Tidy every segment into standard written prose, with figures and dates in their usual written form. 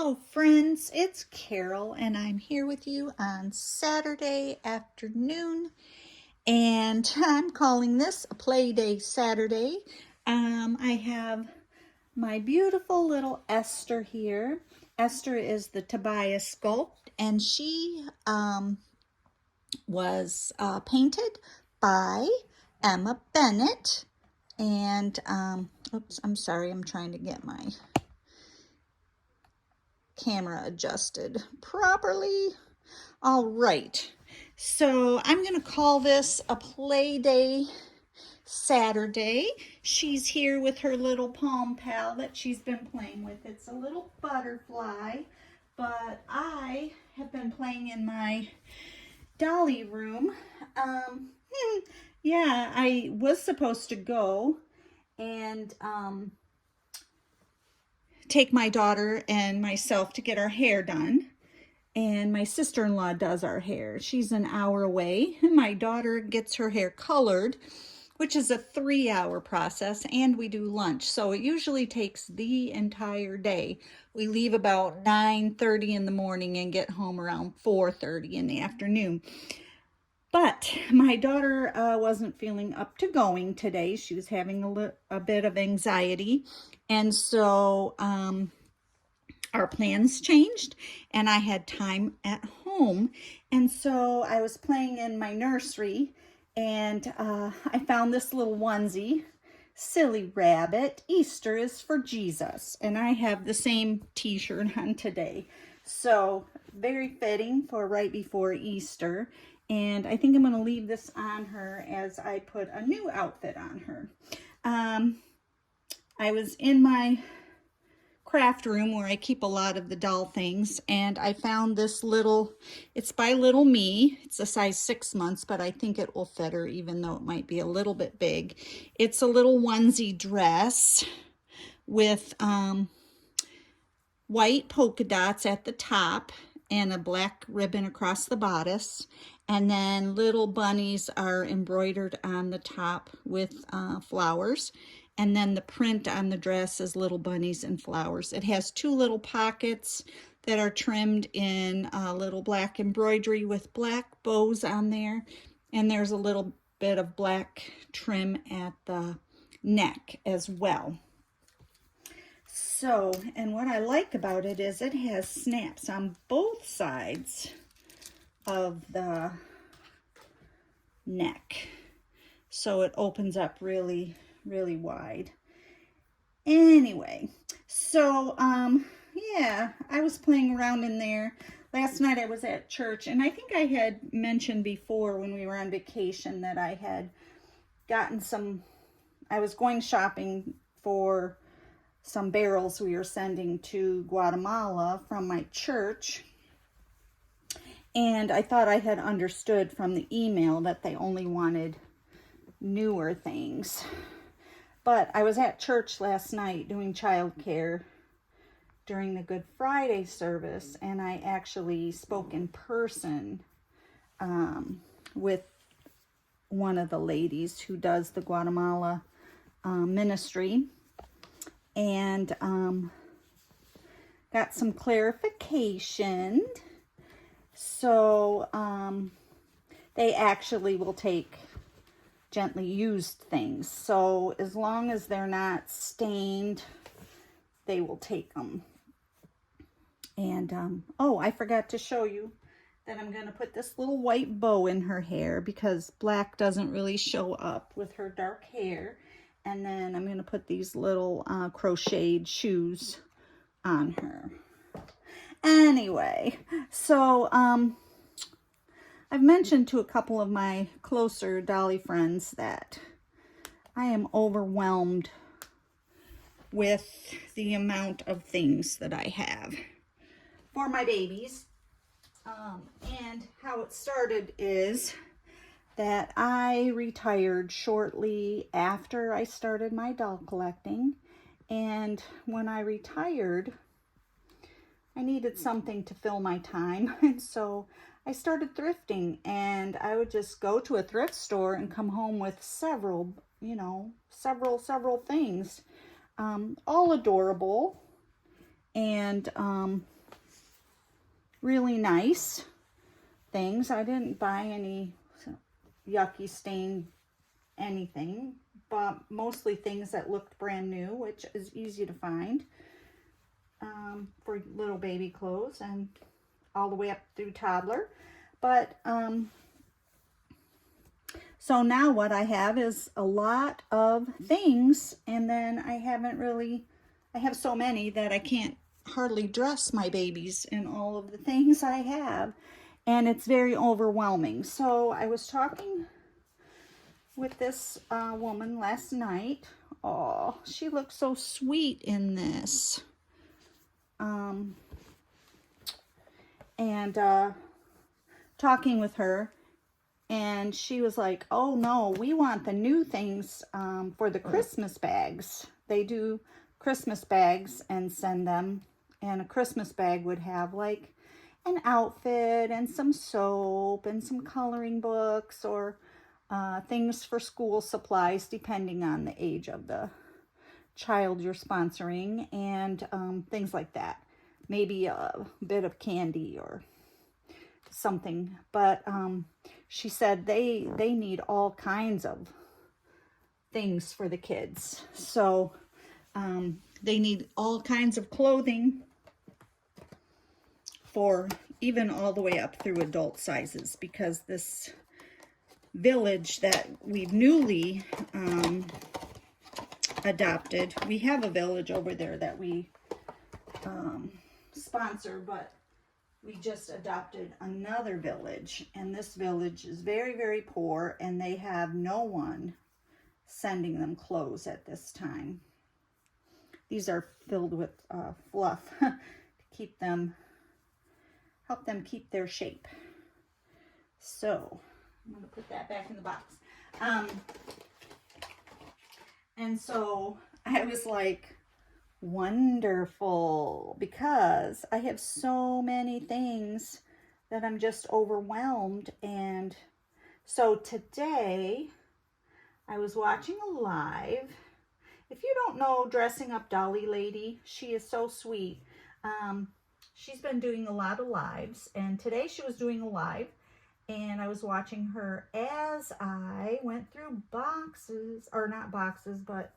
Hello friends, it's Carol and I'm here with you on Saturday afternoon, and I'm calling this a Playday Saturday. I have my beautiful little Esther here. Esther is the Tobiah sculpt, and she was painted by Ema Bennett. And oops, I'm sorry, I'm trying to get my camera adjusted properly. All right, so I'm going to call this a Playday Saturday. She's here with her little palm pal that she's been playing with. It's a little butterfly, but I have been playing in my dolly room. Yeah, I was supposed to go and take my daughter and myself to get our hair done, and my sister-in-law does our hair. She's an hour away. My daughter gets her hair colored, which is a 3-hour process, and we do lunch, so it usually takes the entire day. We leave about 9:30 in the morning and get home around 4:30 in the afternoon. But my daughter wasn't feeling up to going today. She was having a bit of anxiety. And so our plans changed and I had time at home. And so I was playing in my nursery, and I found this little onesie. Silly rabbit, Easter is for Jesus. And I have the same t-shirt on today. So very fitting for right before Easter. And I think I'm going to leave this on her as I put a new outfit on her. I was in my craft room where I keep a lot of the doll things, and I found this little, it's by Little Me. It's a size 6 months, but I think it will fit her even though it might be a little bit big. It's a little onesie dress with white polka dots at the top and a black ribbon across the bodice, and then little bunnies are embroidered on the top with flowers, and then the print on the dress is little bunnies and flowers. It has 2 little pockets that are trimmed in little black embroidery with black bows on there, and there's a little bit of black trim at the neck as well. So, and what I like about it is it has snaps on both sides of the neck. So it opens up really, really wide. Anyway, so, yeah, I was playing around in there. Last night I was at church, and I think I had mentioned before when we were on vacation that I had gotten I was going shopping for some barrels we were sending to Guatemala from my church. And I thought I had understood from the email that they only wanted newer things. But I was at church last night doing childcare during the Good Friday service, and I actually spoke in person with one of the ladies who does the Guatemala Ministry, and got some clarification. So they actually will take gently used things. So as long as they're not stained, they will take them. And oh, I forgot to show you that I'm going to put this little white bow in her hair because black doesn't really show up with her dark hair. And then I'm going to put these little crocheted shoes on her. Anyway, so I've mentioned to a couple of my closer dolly friends that I am overwhelmed with the amount of things that I have for my babies. And how it started is that I retired shortly after I started my doll collecting. And when I retired, I needed something to fill my time. And so I started thrifting, and I would just go to a thrift store and come home with several things, all adorable and really nice things. I didn't buy any yucky stain anything, but mostly things that looked brand new, which is easy to find for little baby clothes and all the way up through toddler. But so now what I have is a lot of things, and then I have so many that I can't hardly dress my babies in all of the things I have, and it's very overwhelming. So I was talking with this woman last night. Oh, she looks so sweet in this. And talking with her, and she was like, oh no, we want the new things for the Christmas bags. They do Christmas bags and send them, and a Christmas bag would have like an outfit and some soap and some coloring books, or things for school supplies depending on the age of the child you're sponsoring, and things like that. Maybe a bit of candy or something. But she said they need all kinds of things for the kids. So they need all kinds of clothing for even all the way up through adult sizes, because this village that we've newly adopted, we have a village over there that we sponsor, but we just adopted another village, and this village is very, very poor, and they have no one sending them clothes at this time. These are filled with fluff to keep them, help them keep their shape. So I'm going to put that back in the box. And so I was like, wonderful, because I have so many things that I'm just overwhelmed. And so today I was watching a live. If you don't know Dressing Up Dolly lady, she is so sweet. She's been doing a lot of lives, and today she was doing a live, and I was watching her as I went through boxes, or not boxes, but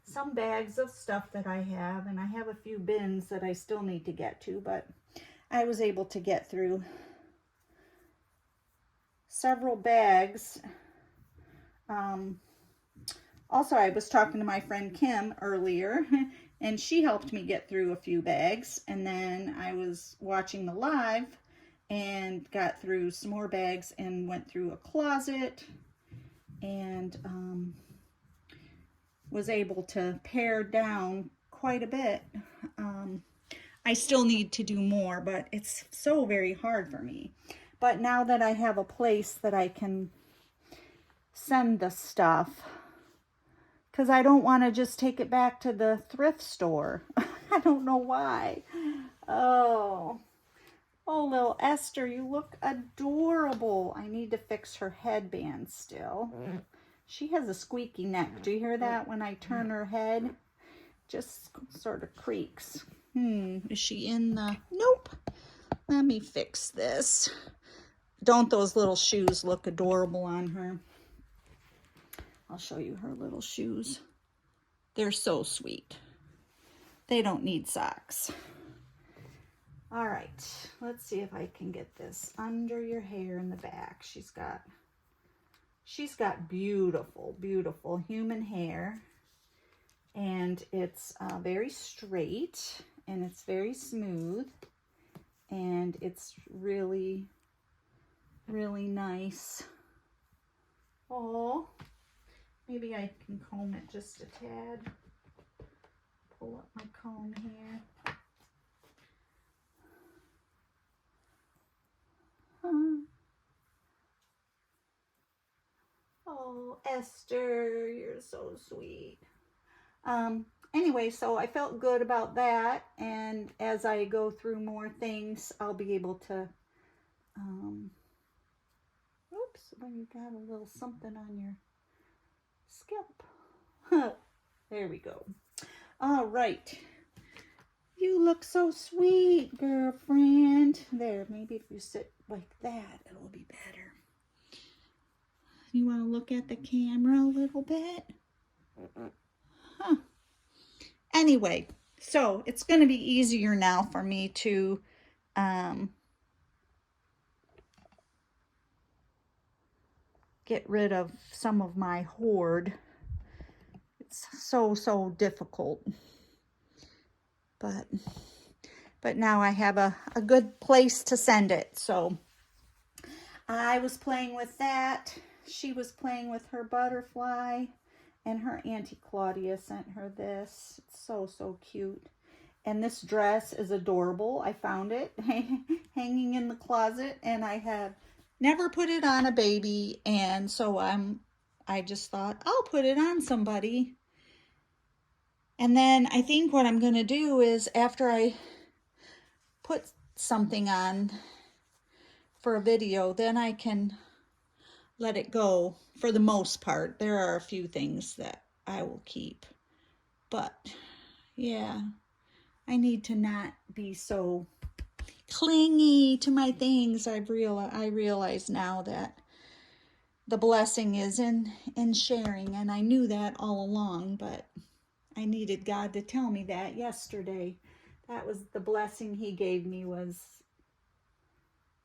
some bags of stuff that I have, and I have a few bins that I still need to get to, but I was able to get through several bags. Also, I was talking to my friend Kim earlier, and she helped me get through a few bags, and then I was watching the live and got through some more bags and went through a closet, and was able to pare down quite a bit. I still need to do more, but it's so very hard for me. But now that I have a place that I can send the stuff, because I don't want to just take it back to the thrift store. I don't know why. Oh, little Esther, you look adorable. I need to fix her headband still. She has a squeaky neck. Do you hear that when I turn her head? Just sort of creaks. Is she in the... Nope. Let me fix this. Don't those little shoes look adorable on her? I'll show you her little shoes. They're so sweet. They don't need socks. All right. Let's see if I can get this under your hair in the back. She's got beautiful, beautiful human hair, and it's very straight, and it's very smooth, and it's really, really nice. Oh, maybe I can comb it just a tad. Pull up my comb here. Oh, Esther, you're so sweet. Anyway, so I felt good about that, and as I go through more things, I'll be able to, oops, well, you got a little something on your scalp. There we go. All right. You look so sweet, girlfriend. There, maybe if you sit like that, it'll be better. You want to look at the camera a little bit? Huh. Anyway, so it's going to be easier now for me to get rid of some of my hoard. It's so difficult. But now I have a good place to send it. So I was playing with that. She was playing with her butterfly, and her Auntie Claudia sent her this. It's so cute. And this dress is adorable. I found it hanging in the closet, and I have never put it on a baby, and so I just thought I'll put it on somebody. And then I think what I'm going to do is after I put something on for a video, then I can let it go for the most part. There are a few things that I will keep. But yeah, I need to not be so clingy to my things. I realize now that the blessing is in sharing, and I knew that all along, but I needed God to tell me that yesterday. That was the blessing he gave me, was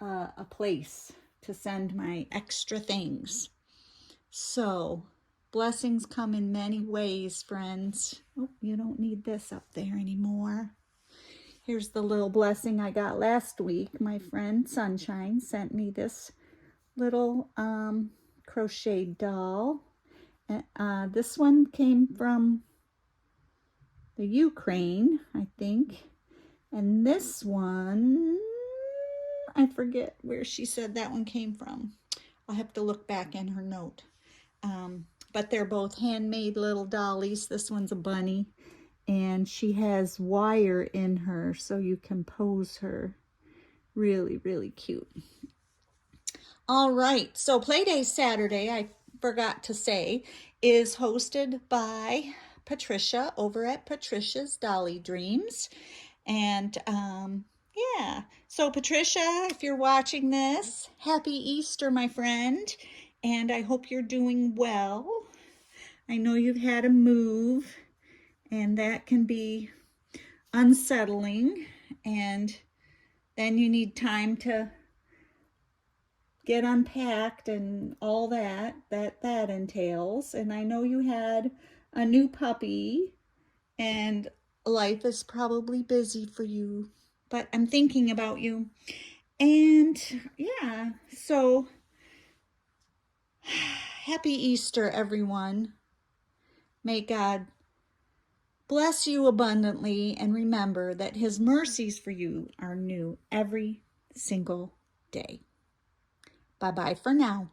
a place to send my extra things. So blessings come in many ways, friends. Oh, you don't need this up there anymore. Here's the little blessing I got last week. My friend Sunshine sent me this little crocheted doll. This one came from the Ukraine, I think. And this one, I forget where she said that one came from. I'll have to look back in her note. But they're both handmade little dollies. This one's a bunny, and she has wire in her so you can pose her. Really cute. All right, so PlayDay Saturday, I forgot to say, is hosted by Patricia over at Patricia's Dolly Dreams. And yeah, so Patricia, if you're watching this, happy Easter, my friend, and I hope you're doing well. I know you've had a move, and that can be unsettling, and then you need time to get unpacked and all that entails. And I know you had a new puppy, and life is probably busy for you, but I'm thinking about you. And yeah, so happy Easter, everyone. May God bless you abundantly, and remember that his mercies for you are new every single day. Bye-bye for now.